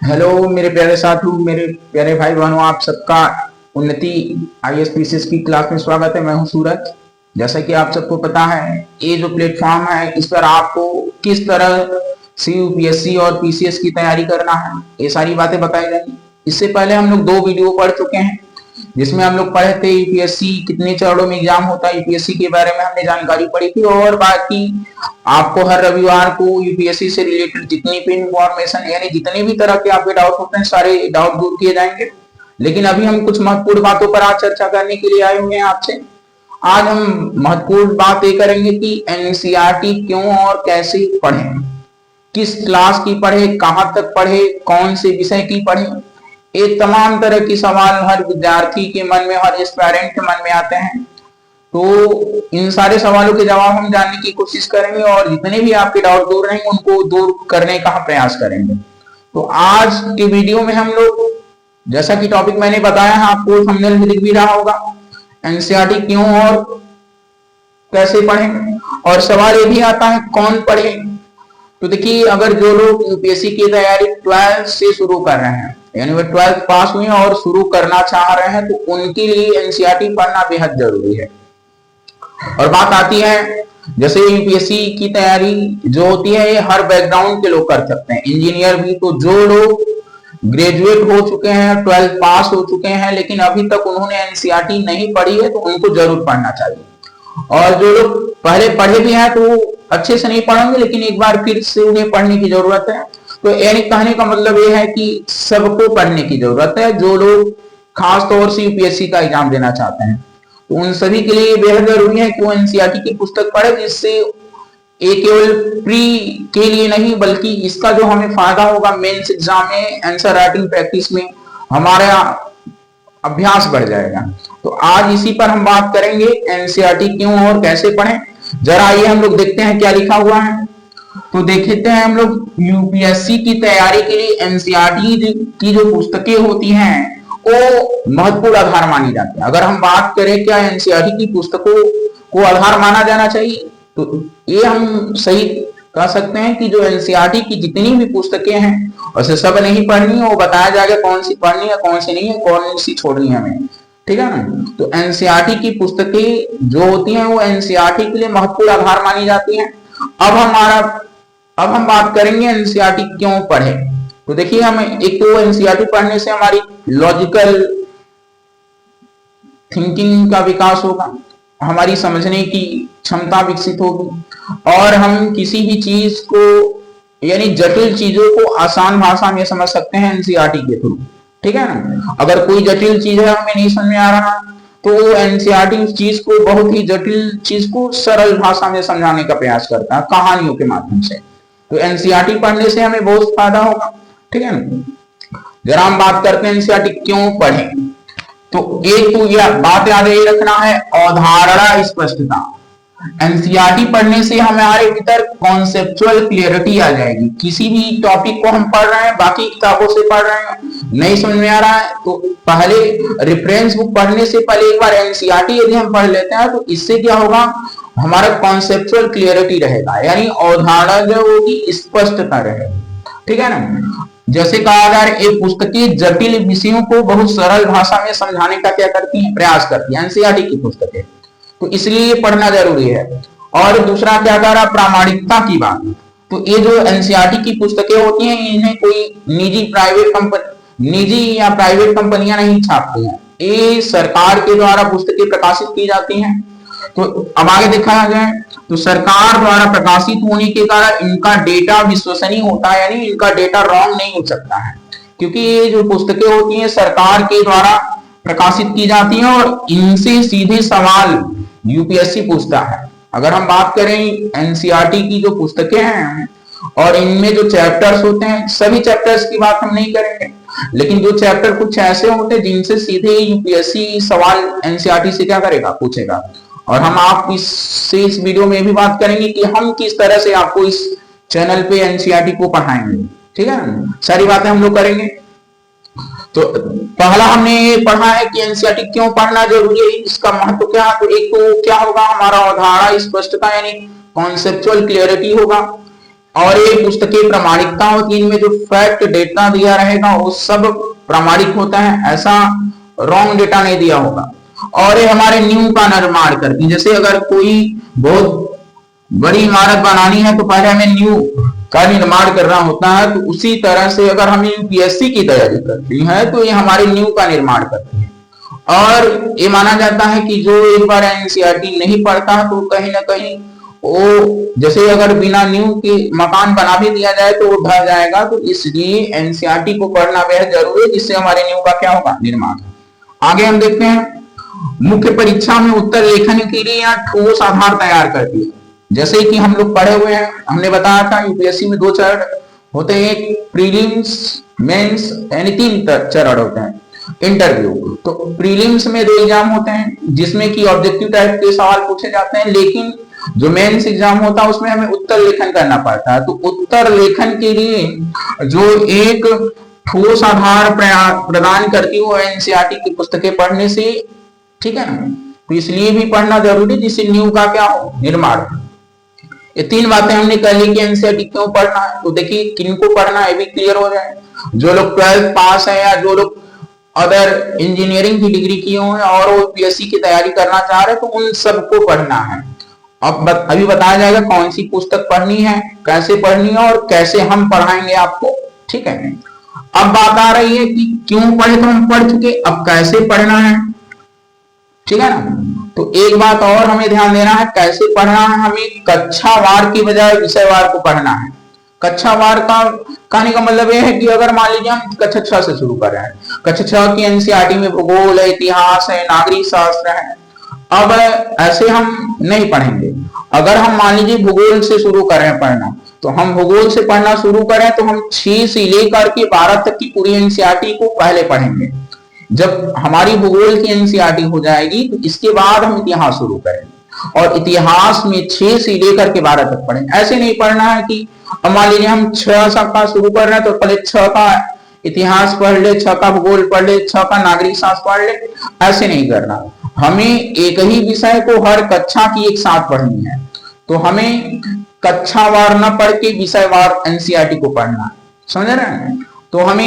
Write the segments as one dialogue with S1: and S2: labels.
S1: Hello मेरे प्यारे साथियों, मेरे प्यारे भाई बहनों, आप सबका उन्नति आईएएस पीसीएस की क्लास में स्वागत है। मैं हूं सूरज। जैसा कि आप सबको पता है, ये जो प्लेटफॉर्म है इस पर आपको किस तरह से यूपीएससी और पीसीएस की तैयारी करना है, ये सारी बातें बताई जाएंगी। इससे पहले हम लोग 2 वीडियो पढ़ चुके हैं जिसमें हम लोग पढ़े थे यूपीएससी कितने चरणों में एग्जाम होता है, यूपीएससी के बारे में हमने जानकारी पढ़ी थी। और बाकी आपको हर रविवार को यूपीएससी से रिलेटेड जितनी भी इंफॉर्मेशन यानी जितने भी तरह के आपके डाउट होते हैं सारे डाउट दूर किए जाएंगे। लेकिन अभी हम कुछ महत्वपूर्ण बातों पर आज चर्चा करने के लिए आए हुए हैं आपसे। आज हम महत्वपूर्ण बात ये करेंगे कि एनसीईआरटी क्यों और कैसे पढ़ें, किस क्लास की पढ़े, कहां तक पढ़े, कौन से विषय की पढ़े। ये तमाम तरह की सवाल हर विद्यार्थी के मन में, हर एस्पायरेंट के मन में आते हैं। तो इन सारे सवालों के जवाब हम जानने की कोशिश करेंगे और जितने भी आपके डाउट दूर रहेंगे उनको दूर करने का प्रयास करेंगे। तो आज के वीडियो में हम लोग, जैसा कि टॉपिक मैंने बताया है आपको थंबनेल में दिख भी रहा होगा, एनसीईआरटी क्यों और कैसे पढ़ें। और सवाल ये भी आता है कौन पढ़े। तो देखिए, अगर जो लोग यूपीएससी की तैयारी 12th से शुरू कर रहे हैं, यानी वे 12th पास हुए और शुरू करना चाह रहे हैं, तो उनके लिए एनसीईआरटी पढ़ना बेहद जरूरी है। और बात आती है, जैसे यूपीएससी की तैयारी जो होती है ये हर बैकग्राउंड के लोग कर सकते हैं, इंजीनियर भी। तो जो लोग ग्रेजुएट हो चुके हैं, 12th पास हो चुके हैं, लेकिन अभी तक उन्होंने एनसीईआरटी नहीं पढ़ी है, तो उनको जरूर पढ़ना चाहिए। और जो लोग पहले पढ़े भी हैं तो अच्छे से नहीं पढ़ेंगे, लेकिन एक बार फिर से उन्हें पढ़ने की जरूरत है। तो यानी कहने का मतलब ये है कि सबको पढ़ने की जरूरत है। जो लोग खास तौर से यूपीएससी का एग्जाम देना चाहते हैं, तो उन सभी के लिए बेहद जरूरी है कि वो एनसीईआरटी की पुस्तक पढ़े, जिससे ये केवल प्री के लिए नहीं बल्कि इसका जो हमें फायदा होगा मेंस एग्जाम में, आंसर राइटिंग प्रैक्टिस में हमारा अभ्यास बढ़ जाएगा। तो आज इसी पर हम बात करेंगे, एनसीईआरटी क्यों और कैसे पढ़ें। जरा आइए हम लोग देखते हैं क्या लिखा हुआ है। तो देखते हैं हम लोग, यूपीएससी की तैयारी के लिए एनसीईआरटी की जो पुस्तकें होती हैं वो महत्वपूर्ण आधार मानी जाती है। अगर हम बात करें क्या एनसीईआरटी की पुस्तकों को आधार माना जाना चाहिए, तो ये हम सही कह सकते हैं कि जो एनसीईआरटी की जितनी भी पुस्तकें हैं वैसे सब नहीं पढ़नी है, वो बताया जाएगा कौन सी पढ़नी है, कौन सी नहीं है, कौन सी छोड़नी है हमें, ठीक है ना। तो एनसीईआरटी की पुस्तकें जो होती हैं वो एनसीईआरटी के लिए महत्वपूर्ण आधार मानी जाती हैं। अब हम बात करेंगे एनसीईआरटी क्यों पढ़े। तो देखिए, हम एक तो एनसीईआरटी पढ़ने से हमारी लॉजिकल थिंकिंग का विकास होगा, हमारी समझने की क्षमता विकसित होगी और हम किसी भी चीज को यानी जटिल चीजों को आसान भाषा में समझ सकते हैं एनसीईआरटी के थ्रू, ठीक है ना। अगर कोई जटिल चीज है हमें नहीं समझ में आ रहा, तो एनसीईआरटी उस चीज को, बहुत ही जटिल चीज को सरल भाषा में समझाने का प्रयास करता है कहानियों के माध्यम से। तो एनसीईआरटी पढ़ने से हमें बहुत फायदा होगा, ठीक है ना। जरा हम बात करते हैं एनसीईआरटी क्यों पढ़ें। तो एक तो यह बात याद रखना है, अवधारणा स्पष्टता। एनसीईआरटी पढ़ने से हमारे भीतर कॉन्सेप्चुअल क्लियरिटी आ जाएगी। किसी भी टॉपिक को हम पढ़ रहे हैं, बाकी किताबों से पढ़ रहे हैं, नहीं समझ में आ रहा है, तो पहले रेफरेंस बुक पढ़ने से पहले एक बार एनसीईआरटी यदि हम पढ़ लेते हैं, तो इससे क्या होगा, हमारा कॉन्सेप्चुअल क्लियरिटी रहेगा, यानी अवधारणा जो होगी स्पष्टता रहेगी, ठीक है ना। जैसे कहा जा रहा है, एक पुस्तकें जटिल विषयों को बहुत सरल भाषा में समझाने का क्या करती हैं, प्रयास करती है एनसीईआरटी की पुस्तकें। तो इसलिए ये पढ़ना जरूरी है। और दूसरा क्या कह रहा, प्रामाणिकता की बात। तो ये जो एनसीईआरटी की पुस्तकें होती हैं, इन्हें कोई निजी या प्राइवेट कंपनियां नहीं छापती हैं, ये सरकार के द्वारा पुस्तकें प्रकाशित की जाती हैं। तो अब आगे देखा जाए, तो सरकार द्वारा प्रकाशित होने के कारण इनका डेटा विश्वसनीय होता है, यानी इनका डेटा रॉन्ग नहीं हो सकता है, क्योंकि ये जो पुस्तकें होती हैं सरकार के द्वारा प्रकाशित की जाती हैं और इनसे सीधे सवाल यूपीएससी पूछता है। अगर हम बात करें एनसीईआरटी की जो पुस्तकें हैं और इनमें जो चैप्टर्स होते हैं, सभी चैप्टर्स की बात हम नहीं करेंगे, लेकिन जो चैप्टर कुछ ऐसे होते हैं जिनसे सीधे यूपीएससी सवाल एनसीईआरटी से क्या करेगा, पूछेगा। और हम आप इस वीडियो में भी बात करेंगे कि हम किस तरह से आपको इस चैनल पे एनसीईआरटी को पढ़ाएंगे, ठीक है, सारी बातें हम लोग करेंगे। तो पहला हमने ये पढ़ा है कि एनसीईआरटी क्यों पढ़ना जरूरी है, इसका महत्व क्या है। तो एक तो क्या होगा, हमारा अवधारणा स्पष्टता यानी कॉन्सेप्चुअल क्लियरिटी होगा। और ये पुस्तकें प्रामाणिकता होती है, इनमें जो फैक्ट डेटा दिया रहेगा वो सब प्रामाणिक होता है, ऐसा रॉन्ग डेटा नहीं दिया होगा। और ये हमारे न्यू का निर्माण करती है। जैसे अगर कोई बहुत बड़ी इमारत बनानी है तो पहले हमें न्यू का निर्माण करना होता है, तो उसी तरह से अगर हम यूपीएससी की तैयारी करती है तो ये हमारे न्यू का निर्माण करती है। और ये माना जाता है कि जो एक बार एनसीईआरटी नहीं पढ़ता तो कहीं ना कहीं वो, जैसे अगर बिना न्यू के मकान बना भी दिया जाए तो वो ढह जाएगा, तो इसलिए एनसीईआरटी को पढ़ना बेहद जरूरी है, जिससे हमारे न्यू का क्या होगा, निर्माण। आगे हम देखते हैं, मुख्य परीक्षा में उत्तर लेखन के लिए यहाँ ठोस आधार तैयार करती है। जैसे कि हम लोग पढ़े हुए हैं, हमने बताया था यूपीएससी में 2 चरण होते हैं, एक प्रीलिम्स, मेंस, यानी 3 चरण होते हैं। इंटरव्यू, तो प्रीलिम्स में 2 एग्जाम होते हैं जिसमें कि ऑब्जेक्टिव टाइप के सवाल पूछे जाते हैं, लेकिन जो मेंस एग्जाम होता है उसमें हमें उत्तर लेखन करना पड़ता है। तो उत्तर लेखन के लिए जो एक ठोस आधार प्रदान करती है वो एनसीईआरटी की पुस्तकें पढ़ने से, ठीक है ना, तो इसलिए भी पढ़ना जरूरी, जिससे न्यू का क्या हो, निर्माण। ये 3 बातें हमने कर ली कि एनसीईआरटी क्यों पढ़ना है। तो देखिए किनको पढ़ना है भी क्लियर हो जाए। जो लोग 12th पास है या जो लोग अदर इंजीनियरिंग की डिग्री किए हुए और वो यूपीएससी की तैयारी करना चाह रहे हैं तो उन सबको पढ़ना है। अब अभी बताया जाएगा कौन सी पुस्तक पढ़नी है, कैसे पढ़नी है और कैसे हम पढ़ाएंगे आपको, ठीक है। अब बात आ रही है कि क्यों पढ़े, तो हम पढ़ चुके, अब कैसे पढ़ना है, ठीक है ना। तो एक बात और हमें ध्यान देना है, कैसे पढ़ना है, हमें कक्षावार की बजाय विषयवार को पढ़ना है। कक्षावार का कहने का मतलब यह है कि अगर मान लीजिए हम कक्षा 6 से शुरू कर रहे हैं, कक्षा 6 की एनसीईआरटी में भूगोल है, इतिहास है, नागरिक शास्त्र है, अब ऐसे हम नहीं पढ़ेंगे। अगर हम मान लीजिए भूगोल से शुरू कर रहे हैं पढ़ना, तो हम भूगोल से पढ़ना शुरू करें तो हम 6 से लेकर के 12 तक की पूरी एनसीईआरटी को पहले पढ़ेंगे। जब हमारी भूगोल की एनसीईआरटी हो जाएगी तो इसके बाद हम इतिहास शुरू करेंगे, और इतिहास में 6 से लेकर के 12 तक पढ़ेंगे। ऐसे नहीं पढ़ना है कि मान लीजिए हम 6 का शुरू कर रहे हैं तो पहले 6 का इतिहास पढ़ ले, 6 का भूगोल पढ़ ले, 6 का नागरिक शास्त्र पढ़ ले, ऐसे नहीं करना। हमें एक ही विषय को हर कक्षा की एक साथ पढ़नी है, तो हमें कक्षावार न पढ़ के विषयवार एनसीईआरटी को पढ़ना है, समझ रहे हैं। तो हमें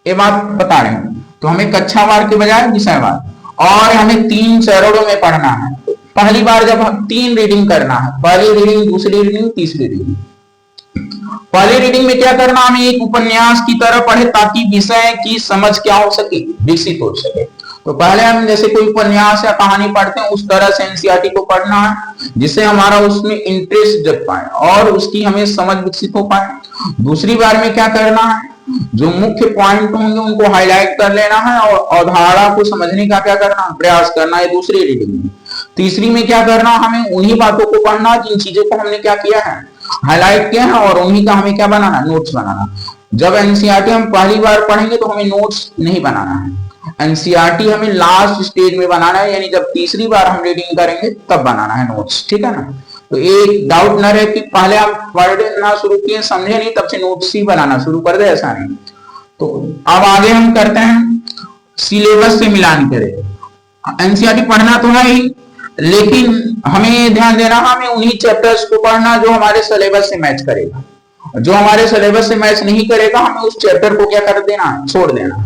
S1: ये बात बता रहे हैं, तो हमें कक्षावार के बजाय विषयवार, और हमें 3 चरणों में पढ़ना है। पहली बार जब हम 3 रीडिंग करना है, पहली रीडिंग, दूसरी रीडिंग, तीसरी रीडिंग। पहली रीडिंग में क्या करना, हमें एक उपन्यास की तरह पढ़े ताकि विषय की समझ क्या हो सके, विकसित हो सके। तो पहले हम जैसे कोई उपन्यास या कहानी पढ़ते हैं उस तरह से एनसीईआरटी को पढ़ना है, जिससे हमारा उसमें इंटरेस्ट जग पाए और उसकी हमें समझ विकसित हो पाए। दूसरी बार में क्या करना है, जो मुख्य पॉइंट होंगे उनको हाईलाइट कर लेना है और अवधारणा को समझने का क्या करना, प्रयास करना है, दूसरी रीडिंग में। तीसरी में क्या करना, हमें उन्हीं बातों को पढ़ना जिन चीजों को हमने क्या किया है, हाईलाइट किया है, और उन्हीं का हमें क्या बनाना, नोट्स बनाना। जब एनसीईआरटी हम पहली बार पढ़ेंगे तो हमें नोट्स नहीं बनाना है, एनसीईआरटी हमें लास्ट स्टेज में बनाना है, यानी जब तीसरी बार हम रीडिंग करेंगे तब बनाना है नोट्स, ठीक है ना। तो एक डाउट न रहे कि पहले आप पढ़ना शुरू किए, समझे नहीं, तब से नोट्स ही बनाना शुरू कर दे, ऐसा नहीं। तो अब आगे हम करते हैं सिलेबस से मिलान करें। एनसीईआरटी पढ़ना तो है ही, लेकिन हमें ध्यान देना, हमें उन्हीं चैप्टर्स को पढ़ना जो हमारे सिलेबस से मैच करेगा। जो हमारे सिलेबस से मैच नहीं करेगा हमें उस चैप्टर को क्या कर देना, छोड़ देना।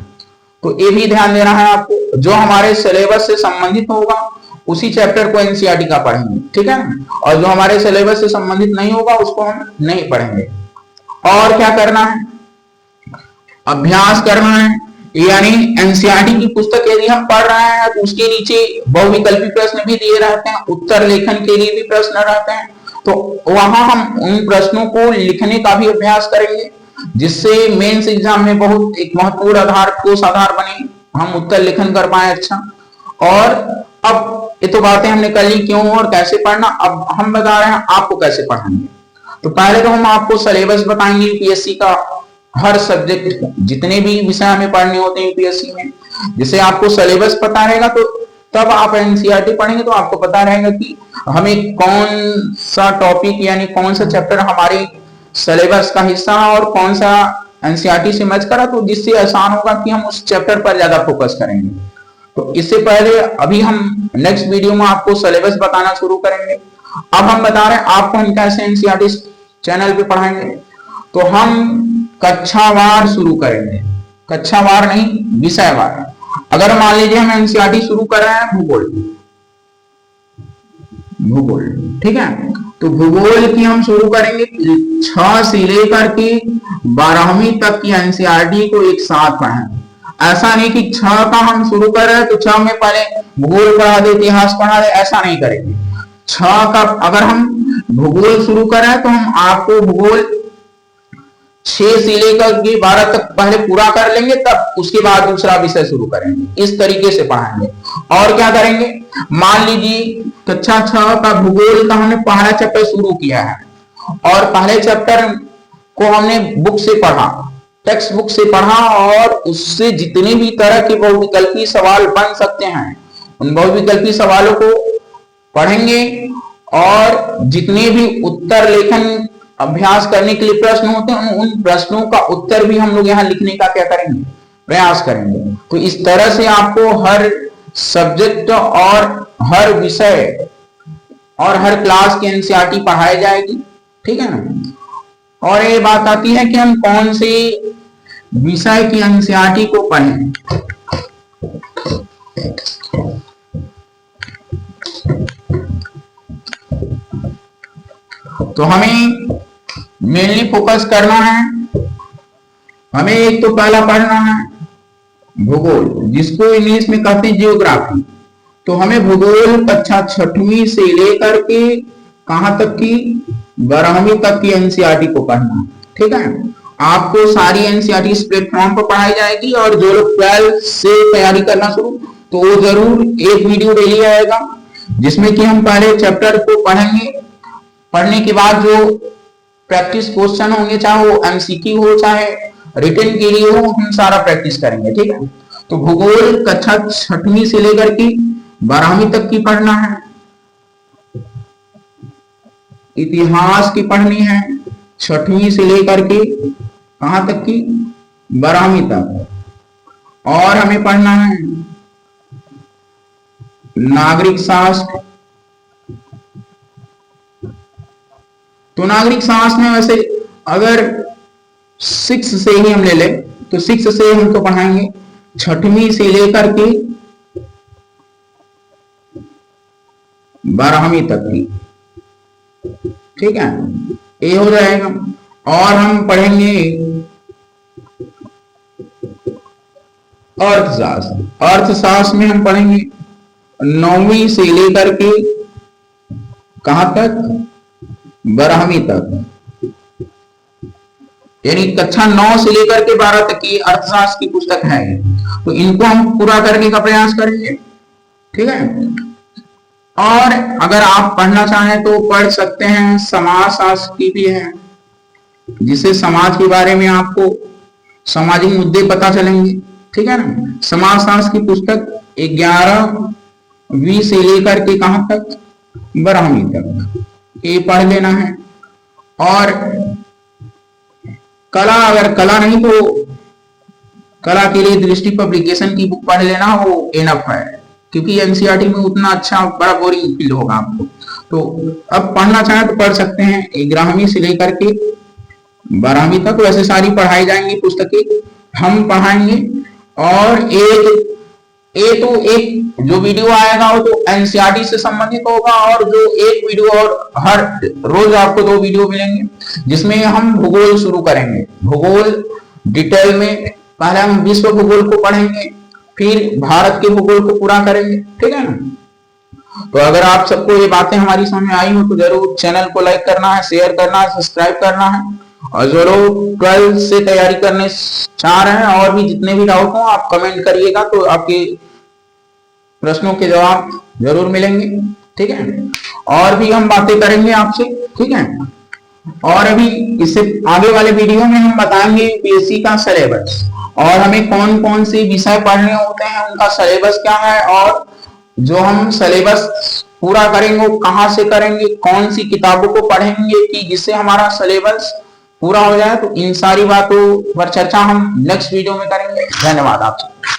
S1: तो ये भी ध्यान देना है आपको, जो हमारे सिलेबस से संबंधित होगा उसी चैप्टर को एनसीईआरटी का पढ़ेंगे, ठीक है ना, और जो हमारे सिलेबस से संबंधित नहीं होगा उसको हम नहीं पढ़ेंगे। और क्या करना है, अभ्यास करना है, यानी एनसीईआरटी की पुस्तक यदि हम पढ़ रहे हैं तो उसके नीचे बहुविकल्पी प्रश्न भी दिए रहते हैं, उत्तर लेखन के लिए भी प्रश्न रहते हैं, तो वहां हम उन प्रश्नों को लिखने का भी अभ्यास करेंगे, जिससे मेंस एग्जाम में बहुत एक महत्वपूर्ण आधार, ठोस आधार बने, हम उत्तर लेखन कर पाए अच्छा। और अब ये तो बातें हमने कर ली क्यों और कैसे पढ़ना, अब हम बता रहे हैं आपको कैसे पढ़ाएंगे। तो पहले तो हम आपको सिलेबस बताएंगे यूपीएससी का, हर सब्जेक्ट जितने भी विषय हमें पढ़ने होते हैं यूपीएससी में, जैसे आपको सिलेबस पता रहेगा तो तब आप एनसीईआरटी पढ़ेंगे तो आपको पता रहेगा कि हमें कौन सा टॉपिक यानी कौन सा चैप्टर हमारे सिलेबस का हिस्सा है और कौन सा एनसीईआरटी से मैच करा, तो जिससे आसान होगा कि हम उस चैप्टर पर ज्यादा फोकस करेंगे। तो इससे पहले अभी हम नेक्स्ट वीडियो में आपको सिलेबस बताना शुरू करेंगे। अब हम बता रहे हैं आपको हम कैसे एनसीईआरटी चैनल पे पढ़ाएंगे। तो हम कक्षावार शुरू करेंगे, कक्षावार नहीं विषयवार। अगर मान लीजिए हम एनसीईआरटी शुरू कर रहे हैं भूगोल, भूगोल ठीक है, तो भूगोल की हम शुरू करेंगे 6 से लेकर के 12वीं तक की एनसीईआरटी को एक साथ पढ़ेंगे। ऐसा नहीं कि 6 का हम शुरू कर रहे हैं तो 6 में पहले भूगोल पढ़ा दे, इतिहास पढ़ा दे, ऐसा नहीं करेंगे। 6 का अगर हम भूगोल शुरू कर रहे हैं तो हम आपको भूगोल 6 से लेकर के 12 तक पहले पूरा कर लेंगे, तब उसके बाद दूसरा विषय शुरू करेंगे। इस तरीके से पढ़ाएंगे। और क्या करेंगे, मान लीजिए कक्षा 6 का भूगोल का हमने पहला चैप्टर शुरू किया है और पहले चैप्टर को हमने बुक से पढ़ा, टेक्स्ट बुक से पढ़ा, और उससे जितने भी तरह के बहुविकल्पी सवाल बन सकते हैं उन बहुविकल्पी सवालों को पढ़ेंगे, और जितने भी उत्तर लेखन अभ्यास करने के लिए प्रश्न होते हैं उन प्रश्नों का उत्तर भी हम लोग यहाँ लिखने का क्या करेंगे, प्रयास करेंगे। तो इस तरह से आपको हर सब्जेक्ट और हर विषय और हर क्लास की एनसीईआरटी पढ़ाई जाएगी, ठीक है ना। और ये बात आती है कि हम कौन से विषय की एनसीईआरटी को पढ़ें। तो हमें मेनली फोकस करना है, हमें एक तो पहला पढ़ना है भूगोल, जिसको इंग्लिश में कहते हैं जियोग्राफी। तो हमें भूगोल कक्षा 6वीं से लेकर के कहां तक की 12वीं तक की एनसीईआरटी को पढ़ना है, ठीक है। आपको सारी एनसीईआरटी इस प्लेटफॉर्म पर पढ़ाई जाएगी, और जो लोग 12 से तैयारी करना शुरू, तो वो जरूर एक वीडियो डेली आएगा जिसमें कि हम पहले चैप्टर को पढ़ेंगे। पढ़ने के बाद जो प्रैक्टिस क्वेश्चन होंगे, चाहे वो एमसीक्यू हो चाहे रिटन के लिए हो, हम सारा प्रैक्टिस करेंगे, ठीक है। तो भूगोल कक्षा 6वीं से लेकर के 12वीं तक की पढ़ना है। इतिहास की पढ़नी है 6वीं से लेकर के कहां तक की 12वीं तक। और हमें पढ़ना है नागरिक शास्त्र। तो नागरिक शास्त्र में वैसे अगर 6 से ही हम ले ले तो 6 से हमको पढ़ाएंगे 6वीं से लेकर के 12वीं तक की, ठीक है, ये हो जाएगा। और हम पढ़ेंगे अर्थशास्त्र। अर्थशास्त्र में हम पढ़ेंगे 9वीं से लेकर के कहां तक 12वीं तक, यानी कक्षा 9 से लेकर के 12 तक की अर्थशास्त्र की पुस्तक है। तो इनको हम पूरा करने का प्रयास करेंगे, ठीक है। और अगर आप पढ़ना चाहें तो पढ़ सकते हैं, समाजशास्त्र की भी है, जिससे समाज के बारे में आपको सामाजिक मुद्दे पता चलेंगे, ठीक है ना। समाजशास्त्र की पुस्तक 11वीं से लेकर के कहां तक 12वीं तक, ये पढ़ लेना है। और कला, अगर कला नहीं तो कला के लिए दृष्टि पब्लिकेशन की बुक पढ़ लेना, वो इनफ है, क्योंकि एनसीईआरटी में उतना अच्छा बड़ा बोरिंग फील होगा आपको। तो अब पढ़ना चाहे तो पढ़ सकते हैं 11वीं से लेकर के 12वीं तक। वैसे सारी पढ़ाई जाएंगी पुस्तकें हम पढ़ाएंगे। और एक जो वीडियो आएगा वो तो एनसीईआरटी से संबंधित होगा, और जो एक वीडियो, और हर रोज आपको 2 वीडियो मिलेंगे जिसमें हम भूगोल शुरू करेंगे। भूगोल डिटेल में पहले हम विश्व भूगोल को पढ़ेंगे, फिर भारत के भूगोल को पूरा करेंगे, ठीक है ना। तो अगर आप सबको ये बातें हमारी समझ में आई हो तो जरूर चैनल को लाइक करना है, शेयर करना है, सब्सक्राइब करना है। और जो लोग 12 से तैयारी करने चाह रहे हैं और भी जितने भी डाउट हो आप कमेंट करिएगा, तो आपके प्रश्नों के जवाब जरूर मिलेंगे, ठीक है। और भी हम बातें करेंगे आपसे, ठीक है। और अभी इससे आगे वाले वीडियो में हम बताएंगे यूपीएससी का सिलेबस, और हमें कौन कौन से विषय पढ़ने होते हैं, उनका सिलेबस क्या है, और जो हम सिलेबस पूरा करेंगे वो कहां से करेंगे, कौन सी किताबों को पढ़ेंगे कि जिससे हमारा सिलेबस पूरा हो जाए। तो इन सारी बातों पर चर्चा हम नेक्स्ट वीडियो में करेंगे। धन्यवाद आप सबको।